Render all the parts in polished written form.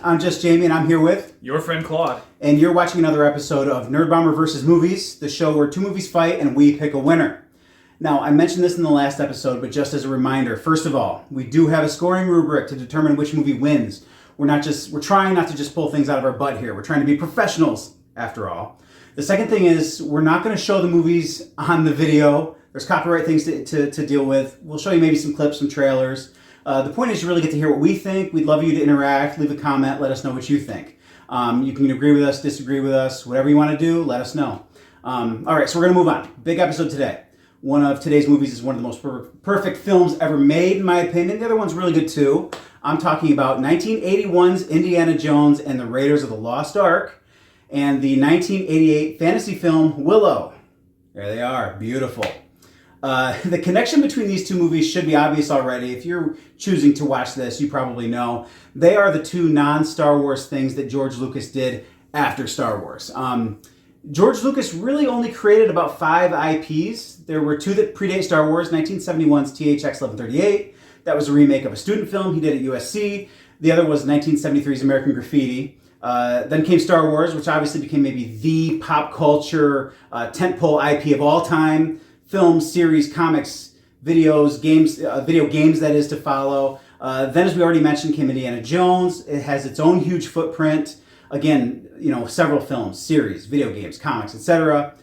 I'm just Jamie, and I'm here with your friend Claude. And you're watching another episode of Nerd Bomber vs. Movies, the show where two movies fight and we pick a winner. Now, I mentioned this in the last episode, but just as a reminder, first of all, we do have a scoring rubric to determine which movie wins. We're trying not to just pull things out of our butt here. We're trying to be professionals, after all. The second thing is, we're not going to show the movies on the video. There's copyright things to deal with. We'll show you maybe some clips, some trailers. The point is you really get to hear what we think. We'd love you to interact, leave a comment, let us know what you think. You can agree with us, disagree with us, whatever you want to do, let us know. All right, so we're going to move on. Big episode today. One of today's movies is one of the most perfect films ever made, in my opinion. The other one's really good too. I'm talking about 1981's Indiana Jones and the Raiders of the Lost Ark and the 1988 fantasy film Willow. There they are, beautiful. The connection between these two movies should be obvious already. If you're choosing to watch this, you probably know. They are the two non-Star Wars things that George Lucas did after Star Wars. George Lucas really only created about 5 IPs. There were 2 that predate Star Wars, 1971's THX 1138. That was a remake of a student film he did at USC. The other was 1973's American Graffiti. Then came Star Wars, which obviously became maybe the pop culture tentpole IP of all time. Films, series, comics, videos, games, video games that is to follow. Then, as we already mentioned, came Indiana Jones. It has its own huge footprint. Again, several films, series, video games, comics, etc.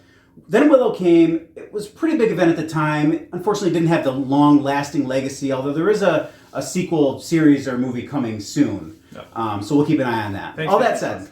Then Willow came. It was a pretty big event at the time. Unfortunately, didn't have the long-lasting legacy, although there is a sequel series or movie coming soon. Yep. So we'll keep an eye on that. Thanks, all that said,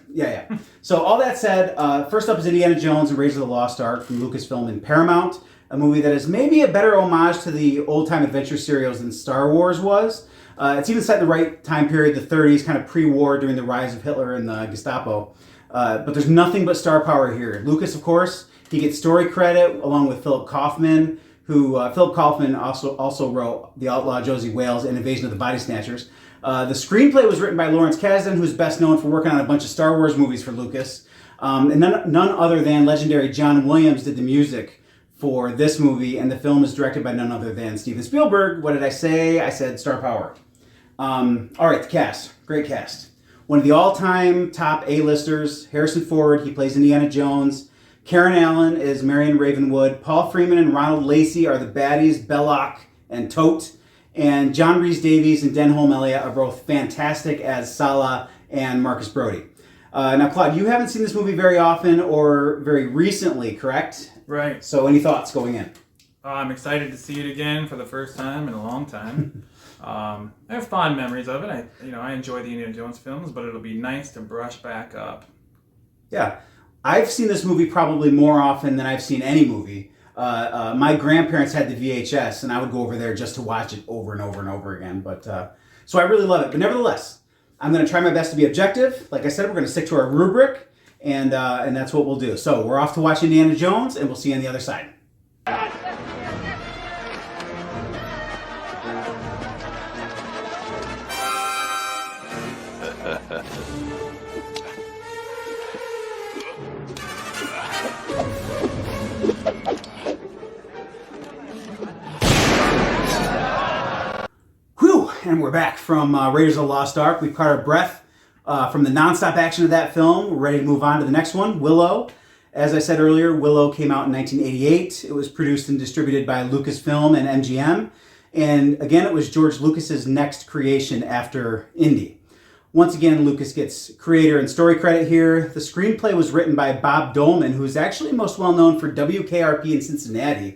So all that said, first up is Indiana Jones and Raiders of the Lost Ark from Lucasfilm and Paramount. A movie that is maybe a better homage to the old-time adventure serials than Star Wars was. It's even set in the right time period, the 30s, kind of pre-war during the rise of Hitler and the Gestapo. But there's nothing but star power here. Lucas, of course, he gets story credit along with Philip Kaufman, who Philip Kaufman also wrote The Outlaw Josie Wales and Invasion of the Body Snatchers. The screenplay was written by Lawrence Kasdan, who's best known for working on a bunch of Star Wars movies for Lucas. And none other than legendary John Williams did the music for this movie, and the film is directed by none other than Steven Spielberg. What did I say? I said star power. All right, the cast. Great cast. One of the all-time top A-listers, Harrison Ford, he plays Indiana Jones. Karen Allen is Marion Ravenwood. Paul Freeman and Ronald Lacey are the baddies, Belloc and Tote. And John Rhys-Davies and Denholm Elliott are both fantastic as Sala and Marcus Brody. Now, Claude, you haven't seen this movie very often or very recently, correct? Right. So any thoughts going in? I'm excited to see it again for the first time in a long time. I have fond memories of it. I enjoy the Indiana Jones films, but it'll be nice to brush back up. Yeah. I've seen this movie probably more often than I've seen any movie. My grandparents had the VHS, and I would go over there just to watch it over and over and over again. But so I really love it. But nevertheless, I'm going to try my best to be objective. Like I said, we're going to stick to our rubric. And that's what we'll do. So we're off to watch Indiana Jones, and we'll see you on the other side. Whew! And we're back from Raiders of the Lost Ark. We've caught our breath. From the nonstop action of that film, we're ready to move on to the next one, Willow. As I said earlier, Willow came out in 1988. It was produced and distributed by Lucasfilm and MGM. And again, it was George Lucas's next creation after Indy. Once again, Lucas gets creator and story credit here. The screenplay was written by Bob Dolman, who's actually most well known for WKRP in Cincinnati.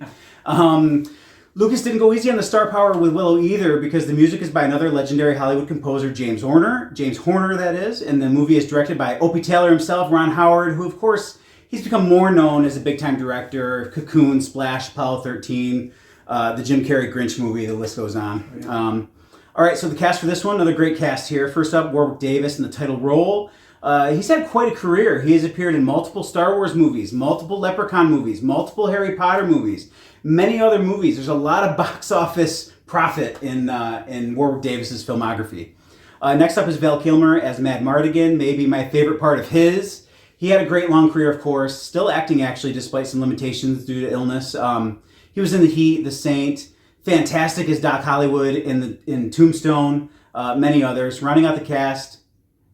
Lucas didn't go easy on the star power with Willow either, because the music is by another legendary Hollywood composer, James Horner, that is, and the movie is directed by Opie Taylor himself, Ron Howard, who, of course, he's become more known as a big-time director, Cocoon, Splash, Apollo 13, the Jim Carrey Grinch movie, the list goes on. Oh, yeah. All right, so the cast for this one, another great cast here. First up, Warwick Davis in the title role. He's had quite a career. He has appeared in multiple Star Wars movies, multiple Leprechaun movies, multiple Harry Potter movies, many other movies. There's a lot of box office profit in Warwick Davis's filmography. Next up is Val Kilmer as Mad Martigan, maybe my favorite part of his. He had a great long career, of course, still acting actually despite some limitations due to illness. He was in The Heat, The Saint, fantastic as Doc Hollywood in Tombstone, many others. Rounding out the cast,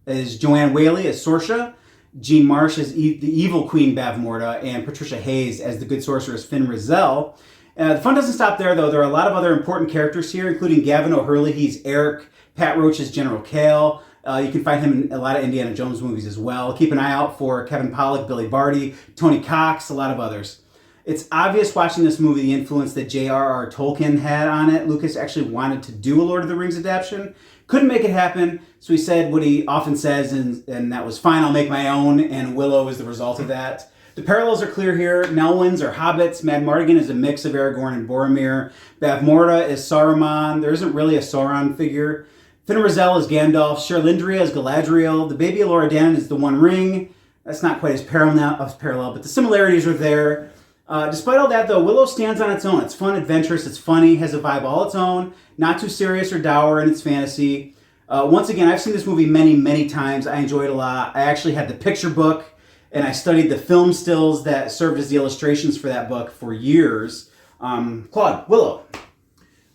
is Joanne Whaley as Sorsha, Jean Marsh as the evil Queen Bavmorda, and Patricia Hayes as the good sorceress Finn Rizal. The fun doesn't stop there, though. There are a lot of other important characters here, including Gavin O'Hurley. He's Eric. Pat Roach is General Kale. You can find him in a lot of Indiana Jones movies as well. Keep an eye out for Kevin Pollak, Billy Barty, Tony Cox, a lot of others. It's obvious watching this movie the influence that J.R.R. Tolkien had on it. Lucas actually wanted to do a Lord of the Rings adaptation. Couldn't make it happen, so he said what he often says, and that was fine, I'll make my own, and Willow is the result of that. The parallels are clear here. Nelwyns are hobbits. Mad Martigan is a mix of Aragorn and Boromir. Bavmorda is Saruman. There isn't really a Sauron figure. Finn Rizal is Gandalf. Sherlindria is Galadriel. The baby Elora Danan is the One Ring. That's not quite as parallel, but the similarities are there. Despite all that, though, Willow stands on its own. It's fun, adventurous, it's funny, has a vibe all its own, not too serious or dour in its fantasy. Once again, I've seen this movie many, many times. I enjoyed it a lot. I actually had the picture book, and I studied the film stills that served as the illustrations for that book for years. Claude, Willow.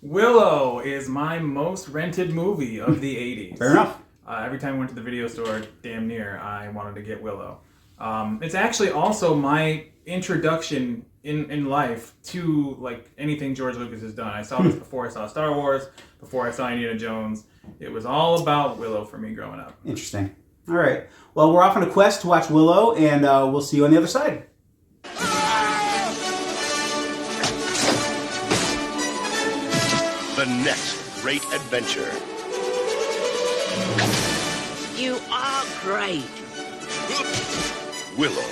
Willow is my most rented movie of the 80s. Fair enough. Every time I went to the video store, damn near, I wanted to get Willow. It's actually also my introduction in life to like anything George Lucas has done. I saw this before I saw Star Wars, before I saw Indiana Jones. It was all about Willow for me growing up. Interesting. All right. Well, we're off on a quest to watch Willow, and we'll see you on the other side. The next great adventure. You are great. Willow.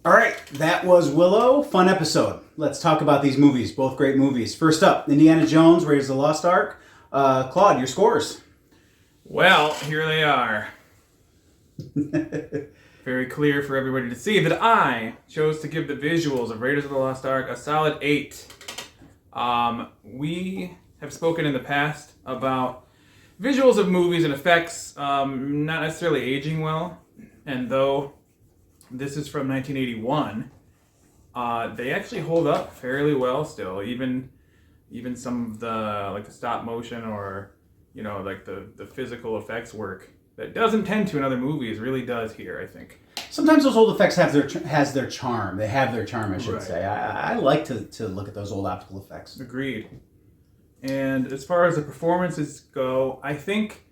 All right, that was Willow. Fun episode. Let's talk about these movies. Both great movies. First up, Indiana Jones, Raiders of the Lost Ark. Claude, your scores. Well, here they are. Very clear for everybody to see that I chose to give the visuals of Raiders of the Lost Ark a solid 8. We have spoken in the past about visuals of movies and effects not necessarily aging well, and though this is from 1981, they actually hold up fairly well still. Even some of the the stop motion or the physical effects work that doesn't tend to in other movies really does here, I think. Sometimes those old effects have their charm. They have their charm, I should Right. say. I like to look at those old optical effects. Agreed. And as far as the performances go, I think,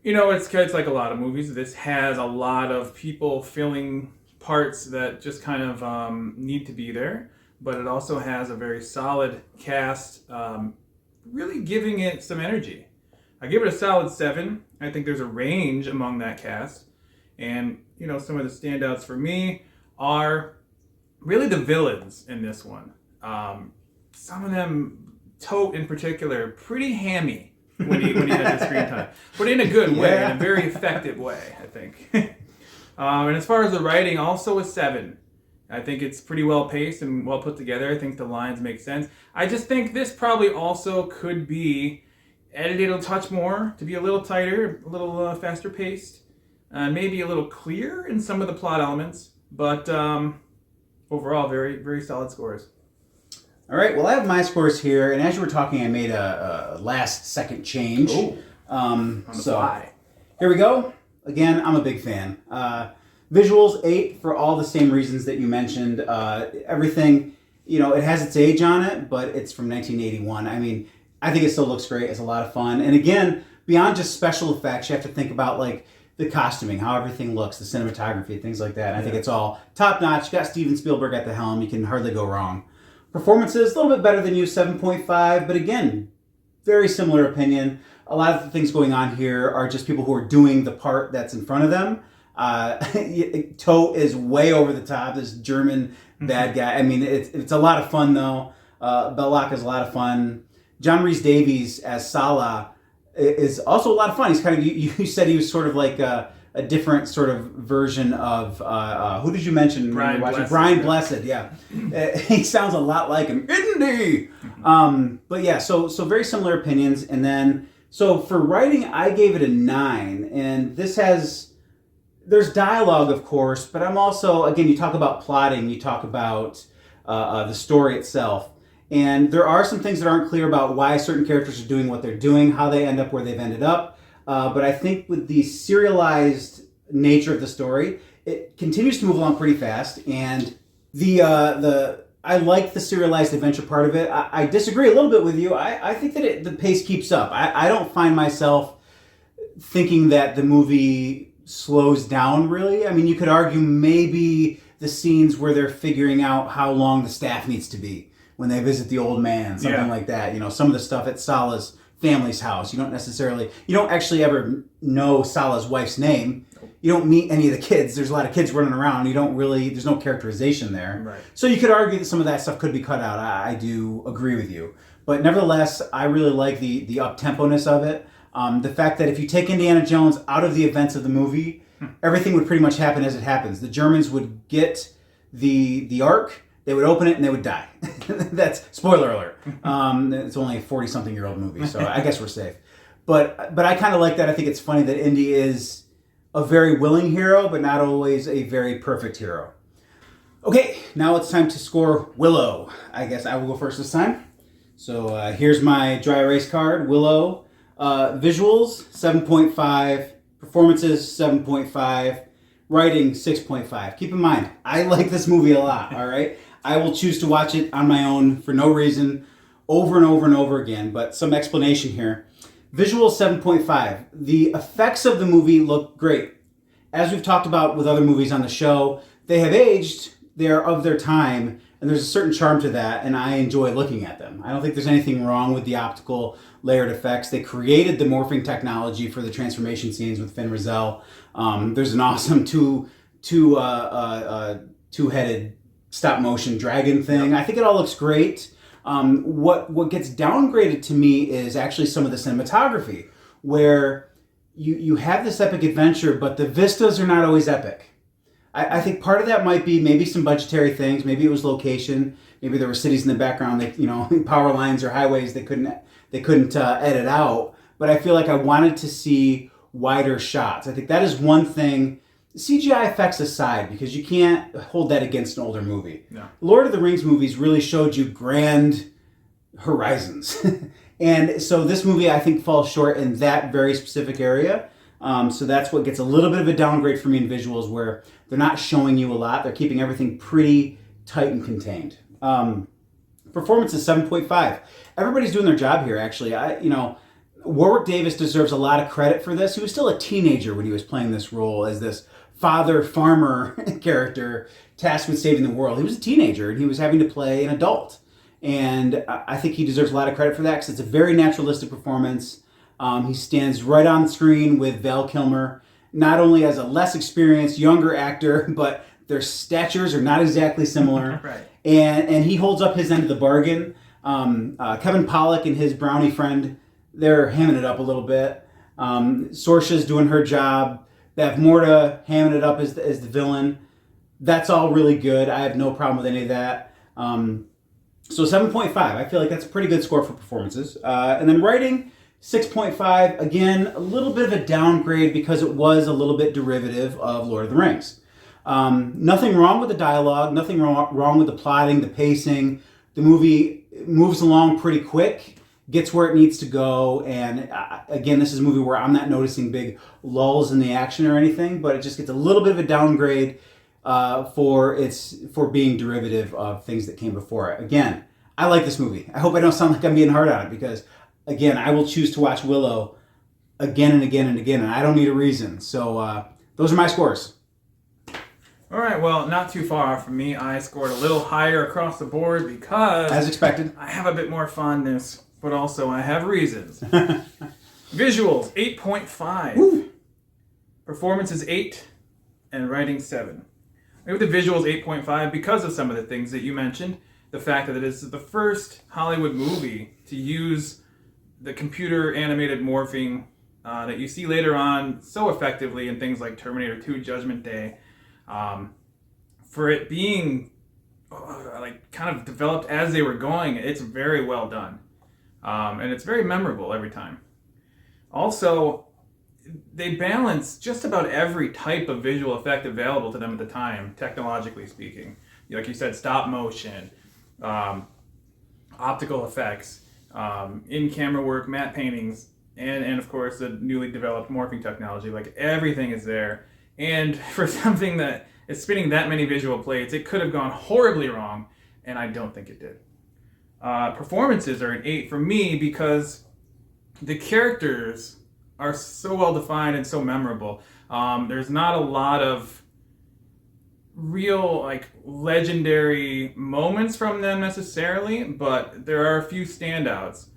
it's like a lot of movies. This has a lot of people filling parts that just kind of need to be there. But it also has a very solid cast, really giving it some energy. I give it a solid 7. I think there's a range among that cast. And, some of the standouts for me are really the villains in this one. Some of them, Tote in particular, pretty hammy when he has his screen time. But in a good way, in a very effective way, I think. And as far as the writing, also a 7. I think it's pretty well paced and well put together. I think the lines make sense. I just think this probably also could be edited a touch more to be a little tighter, a little faster paced, maybe a little clearer in some of the plot elements. But overall, very, very solid scores. All right, well, I have my scores here, and as you were talking, I made a last-second change. Oh, on the fly. Here we go. Again, I'm a big fan. Visuals, 8 for all the same reasons that you mentioned. Everything, it has its age on it, but it's from 1981. I mean, I think it still looks great. It's a lot of fun. And again, beyond just special effects, you have to think about the costuming, how everything looks, the cinematography, things like that. And I think it's all top-notch. You got Steven Spielberg at the helm. You can hardly go wrong. Performances, a little bit better than you, 7.5. But again, very similar opinion. A lot of the things going on here are just people who are doing the part that's in front of them. Tote is way over the top, this German bad guy. I mean, it's a lot of fun, though. Belloc is a lot of fun. John Rhys-Davies as Salah is also a lot of fun. He's kind of, you said he was sort of like a different sort of version of, who did you mention? Brian Blessed. Brian Blessed, yeah. He sounds a lot like him. Indy! But yeah, so very similar opinions. And then, so for writing, I gave it a 9. And this there's dialogue, of course, but I'm also, again, you talk about plotting, you talk about the story itself. And there are some things that aren't clear about why certain characters are doing what they're doing, how they end up where they've ended up. But I think with the serialized nature of the story, it continues to move along pretty fast. And I like the serialized adventure part of it. I disagree a little bit with you. I think that the pace keeps up. I don't find myself thinking that the movie slows down, really. I mean, you could argue maybe the scenes where they're figuring out how long the staff needs to be when they visit the old man, something like that. You know, some of the stuff at Salah's family's house. You don't actually ever know Salah's wife's name. You don't meet any of the kids. There's a lot of kids running around. There's no characterization there. Right. So you could argue that some of that stuff could be cut out. I do agree with you. But nevertheless, I really like the up-tempo-ness of it. The fact that if you take Indiana Jones out of the events of the movie, everything would pretty much happen as it happens. The Germans would get the Ark, they would open it, and they would die. That's spoiler alert. It's only a 40-something-year-old movie, so I guess we're safe. But I kind of like that. I think it's funny that Indy is a very willing hero, but not always a very perfect hero. Okay, now it's time to score Willow. I guess I will go first this time. So here's my dry erase card. Willow. Visuals, 7.5. Performances, 7.5. Writing, 6.5. Keep in mind, I like this movie a lot, all right? I will choose to watch it on my own for no reason, over and over and over again, but some explanation here. Visual 7.5. The effects of the movie look great. As we've talked about with other movies on the show, they have aged, they're of their time, and there's a certain charm to that, and I enjoy looking at them. I don't think there's anything wrong with the optical layered effects. They created the morphing technology for the transformation scenes with Finn Rizal. There's an awesome two-headed stop-motion dragon thing. I think it all looks great. What gets downgraded to me is actually some of the cinematography, where you have this epic adventure, but the vistas are not always epic. I think part of that might be maybe some budgetary things. Maybe it was location. Maybe there were cities in the background that, power lines or highways they couldn't edit out. But I feel like I wanted to see wider shots. I think that is one thing, CGI effects aside, because you can't hold that against an older movie. No. Lord of the Rings movies really showed you grand horizons. And so this movie, I think, falls short in that very specific area. So that's what gets a little bit of a downgrade for me in visuals, where they're not showing you a lot. They're keeping everything pretty tight and contained. Performance is 7.5. Everybody's doing their job here, actually. Warwick Davis deserves a lot of credit for this. He was still a teenager when he was playing this role as this father farmer character tasked with saving the world. He was a teenager, and he was having to play an adult. And I think he deserves a lot of credit for that, because it's a very naturalistic performance. He stands right on screen with Val Kilmer, not only as a less experienced, younger actor, but their statures are not exactly similar. Right. And he holds up his end of the bargain. Kevin Pollak and his brownie friend, they're hamming it up a little bit. Saoirse's doing her job. Bev Morta hamming it up as the villain. That's all really good. I have no problem with any of that. So 7.5. I feel like that's a pretty good score for performances. And then writing, 6.5. Again, a little bit of a downgrade because it was a little bit derivative of Lord of the Rings. Nothing wrong with the dialogue. Nothing wrong with the plotting, the pacing. The movie moves along pretty quick, gets where it needs to go. And again, this is a movie where I'm not noticing big lulls in the action or anything, but it just gets a little bit of a downgrade for being derivative of things that came before it. Again, I like this movie. I hope I don't sound like I'm being hard on it, because again, I will choose to watch Willow again and again and again, and I don't need a reason. So those are my scores. All right, well, not too far off from me. I scored a little higher across the board because, as expected, I have a bit more fondness, but also I have reasons. Visuals, 8.5. Woo. Performance is 8, and writing 7. With the visuals, 8.5 because of some of the things that you mentioned. The fact that it is the first Hollywood movie to use the computer animated morphing that you see later on so effectively in things like Terminator 2 Judgment Day. For it being kind of developed as they were going, it's very well done. And it's very memorable every time. Also, they balance just about every type of visual effect available to them at the time, technologically speaking. Like you said, stop motion, optical effects, in-camera work, matte paintings, and of course the newly developed morphing technology. Like, everything is there. And for something that is spinning that many visual plates, it could have gone horribly wrong, and I don't think it did. Performances are an 8 for me because the characters are so well defined and so memorable. There's not a lot of real, like, legendary moments from them necessarily, but there are a few standouts.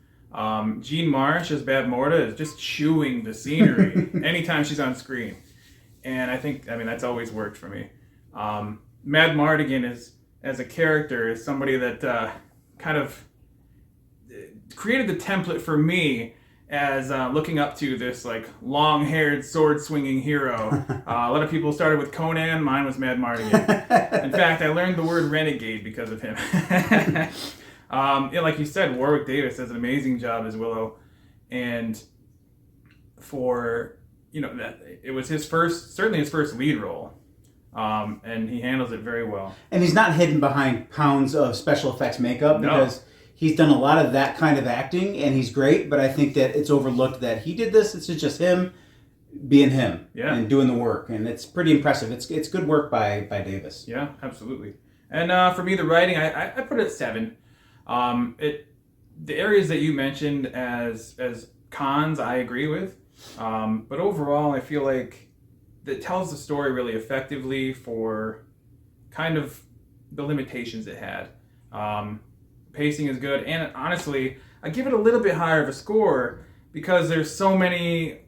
Jean Marsh as Bad Morta is just chewing the scenery anytime she's on screen. And I mean, that's always worked for me. Mad Martigan as a character is somebody that kind of created the template for me as looking up to this, like, long-haired, sword-swinging hero. A lot of people started with Conan. Mine was Mad Martigan. In fact, I learned the word renegade because of him. Like you said, Warwick Davis does an amazing job as Willow. And for, that it was certainly his first lead role. And he handles it very well. And he's not hidden behind pounds of special effects makeup because he's done a lot of that kind of acting, and he's great, but I think that it's overlooked that he did this. It's just him being him and doing the work, and it's pretty impressive. It's good work by Davis. Yeah, absolutely. And for me, the writing, I put it at 7. The areas that you mentioned as cons, I agree with, but overall, I feel like it tells the story really effectively for kind of the limitations it had. Pacing is good, and honestly, I give it a little bit higher of a score because there's so many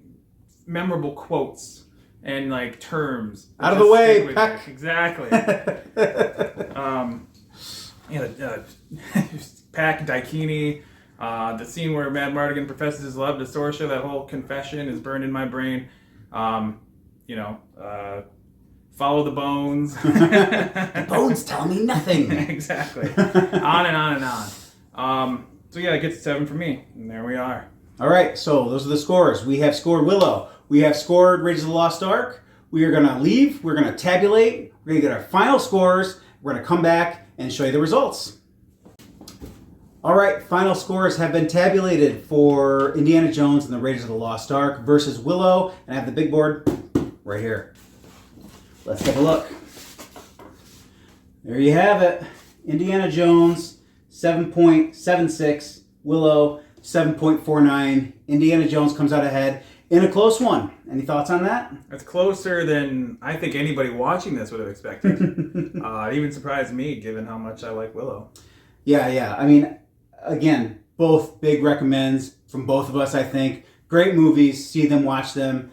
memorable quotes and, like, terms. Out of the way, Peck. Exactly. Pack, Daikini, the scene where Mad Martigan professes his love to Sorsha, that whole confession is burned in my brain. Follow the bones. The bones tell me nothing. Exactly. On and on and on. So yeah, it gets a 7 for me. And there we are. All right, so those are the scores. We have scored Willow. We have scored Raiders of the Lost Ark. We are going to leave. We're going to tabulate. We're going to get our final scores. We're going to come back and show you the results. All right, final scores have been tabulated for Indiana Jones and the Raiders of the Lost Ark versus Willow. And I have the big board right here. Let's take a look. There you have it. Indiana Jones, 7.76. Willow, 7.49. Indiana Jones comes out ahead in a close one. Any thoughts on that? That's closer than I think anybody watching this would have expected. It even surprised me, given how much I like Willow. Yeah. I mean, again, both big recommends from both of us, I think. Great movies. See them, watch them.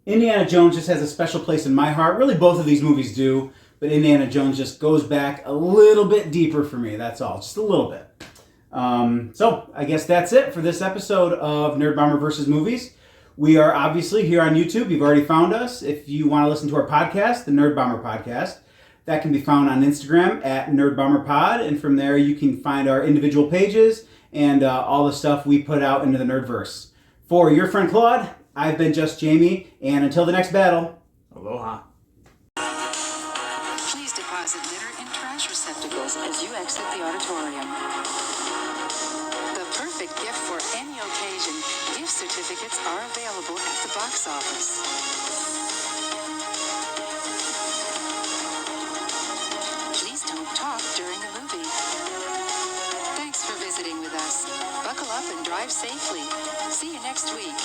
Indiana Jones just has a special place in my heart. Really, both of these movies do. But Indiana Jones just goes back a little bit deeper for me. That's all. Just a little bit. So, I guess that's it for this episode of Nerd Bomber vs. Movies. We are obviously here on YouTube. You've already found us. If you want to listen to our podcast, the Nerd Bomber Podcast, that can be found on Instagram at NerdBomberPod. And from there, you can find our individual pages and all the stuff we put out into the Nerdverse. For your friend Claude, I've been Just Jamie, and until the next battle, aloha. Please deposit litter in trash receptacles as you exit the auditorium. The perfect gift for any occasion, gift certificates are available at the box office. Please don't talk during the movie. Thanks for visiting with us. Buckle up and drive safely. See you next week.